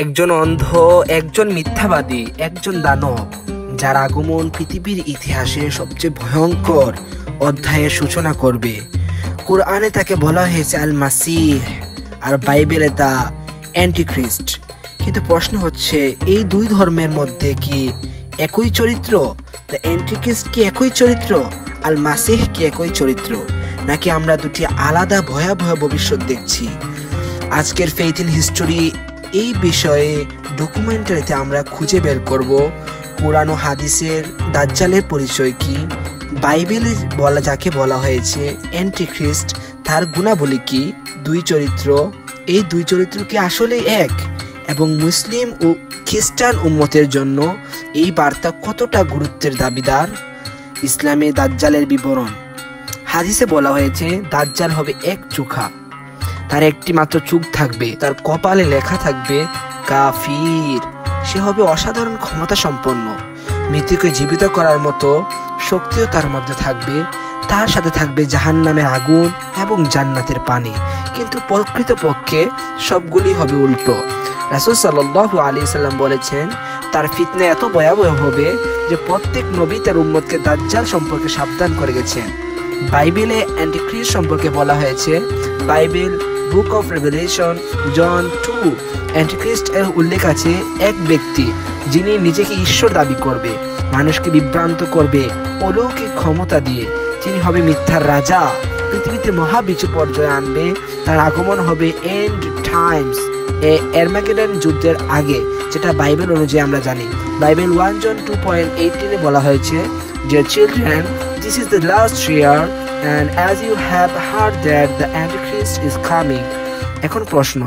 একজন অন্ধ, একজন মিথ্যাবাদী, একজন দানব, যার আগমন পৃথিবীর ইতিহাসে সবচেয়ে ভয়ঙ্কর অধ্যায়ের সূচনা করবে। কুরআনে তাকে বলা হয়েছে আল মাসিহ, আর বাইবেলে তা অ্যান্টিখ্রিস্ট। কিন্তু প্রশ্ন হচ্ছে, এই দুই ধর্মের মধ্যে কি একই চরিত্র? দ্য অ্যান্টিখ্রিস্ট কি একই চরিত্র? আল মাসিহ কি একই চরিত্র? নাকি আমরা দুটি আলাদা ভয়াবহ ভবিষ্যৎ দেখছি? আজকের ফেইথ ইন হিস্টোরি এই বিষয়ে ডকুমেন্টারিতে আমরা খুঁজে বের করব পুরানো হাদিসের দাজ্জালের পরিচয় কি, বাইবেলে যাকে বলা হয়েছে অ্যান্টিখ্রিস্ট, তার গুণাবলী কি, দুই চরিত্র, এই দুই চরিত্র কি আসলে এক, এবং মুসলিম ও খ্রিস্টান উম্মতের জন্য এই বার্তা কতটা গুরুত্বের দাবিদার। ইসলামে দাজ্জালের বিবরণ। হাদিসে বলা হয়েছে দাজ্জাল হবে এক চোখা, তার একটি মাত্র চোখ থাকবে, তার কপালে লেখা থাকবে কাফির। সে হবে অসাধারণ ক্ষমতা সম্পন্ন, মৃত্যুকে জীবিত করার মতো শক্তিও তার মধ্যে থাকবে, তার সাথে থাকবে জাহান্নামের আগুন এবং জান্নাতের পানি। কিন্তু প্রকৃতপক্ষে সবগুলি হবে উল্টো। রাসূল সাল্লাল্লাহু আলাইহি সাল্লাম বলেছেন, তার ফিতনা এত ভয়াবহ হবে যে প্রত্যেক নবী তার উম্মতকে দাজ্জাল সম্পর্কে সাবধান করে গেছেন। বাইবেলে অ্যান্টিখ্রিস্ট সম্পর্কে বলা হয়েছে, বাইবেল বুক অফ রেভেলেশন জন 2 অ্যান্টিখ্রিস্ট এর উল্লেখ আছে এক ব্যক্তি যিনি নিজেকে ঈশ্বর দাবি করবে, মানুষকে বিভ্রান্ত করবে অলৌকিক ক্ষমতা দিয়ে। তিনি হবে মিথ্যার রাজা, পৃথিবীতে মহাবিপর্যয় আনবে। তার আগমন হবে এন্ড টাইমস, আর্মাগেডন যুদ্ধের আগে, যেটা বাইবেল অনুযায়ী আমরা জানি। বাইবেল 1 জন 2.18 বলা হয়েছে, Dear children, this is the last year, and as you have heard that the Antichrist is coming. এখন প্রশ্ন,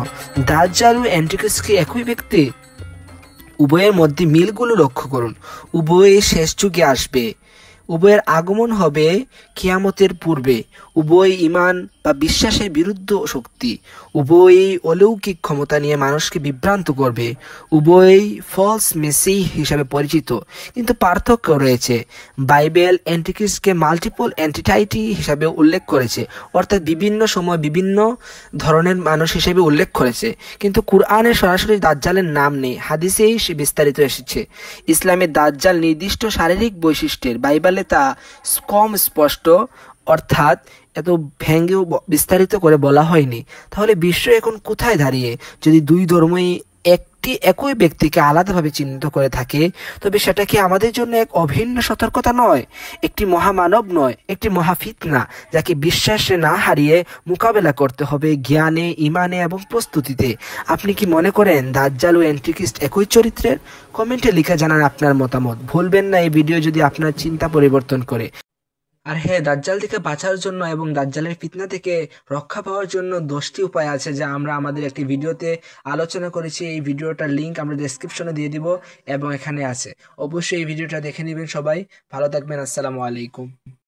দাজ্জাল ও অ্যান্টিখ্রিস্ট কি একই ব্যক্তি? উভয়ের মধ্যে মিলগুলো লক্ষ্য করুন। উভয়ই শেষ যুগে আসবে, উভয়ের আগমন হবে কিয়ামতের পূর্বে, উভয় ঈমান বা বিশ্বাসের বিরুদ্ধ শক্তি, উভয়ই অলৌকিক ক্ষমতা নিয়ে মানুষকে বিভ্রান্ত করবে, উভয়ই ফলস মেসিহ হিসাবে পরিচিত। কিন্তু পার্থক্য রয়েছে, বাইবেল অ্যান্টিখ্রিস্টকে মাল্টিপল এন্টিটি হিসাবে উল্লেখ করেছে, অর্থাৎ বিভিন্ন সময় বিভিন্ন ধরনের মানুষ হিসেবে উল্লেখ করেছে, কিন্তু কুরআনে সরাসরি দাজ্জালের নাম নেই, হাদিসেই সে বিস্তারিত এসেছে। ইসলামে দাজ্জাল নির্দিষ্ট শারীরিক বৈশিষ্ট্যের, বাইবেলে তা কম স্পষ্ট, অর্থাৎ এত ভেঙ্গেও বিস্তারিত করে বলা হয়নি। তাহলে বিশ্ব এখন কোথায় দাঁড়িয়ে? যদি দুই ধর্মই একই ব্যক্তিকে আলাদাভাবে চিহ্নিত করে থাকে, তবে সেটা কি আমাদের জন্য এক অভিন্ন সতর্কতা নয়, একটি মহামানব নয়, একটি মহাফিতনা, যাকে বিশ্বাসে না হারিয়ে মোকাবেলা করতে হবে জ্ঞানে, ইমানে এবং প্রস্তুতিতে? আপনি কি মনে করেন দাজ্জাল ও অ্যান্টিখ্রিস্ট একই চরিত্রের? কমেন্টে লিখে জানান আপনার মতামত। ভুলবেন না এই ভিডিও যদি আপনার চিন্তা পরিবর্তন করে। আর হ্যাঁ, দাজ্জাল থেকে বাঁচার জন্য এবং দাজ্জালের ফিতনা থেকে রক্ষা পাওয়ার জন্য 10টি উপায় আছে, যা আমরা আমাদের একটি ভিডিওতে আলোচনা করেছি। এই ভিডিওটার লিঙ্ক আমরা ডেসক্রিপশনে দিয়ে দিব এবং এখানে আছে, অবশ্যই এই ভিডিওটা দেখে নেবেন সবাই। ভালো থাকবেন, আসসালামু আলাইকুম।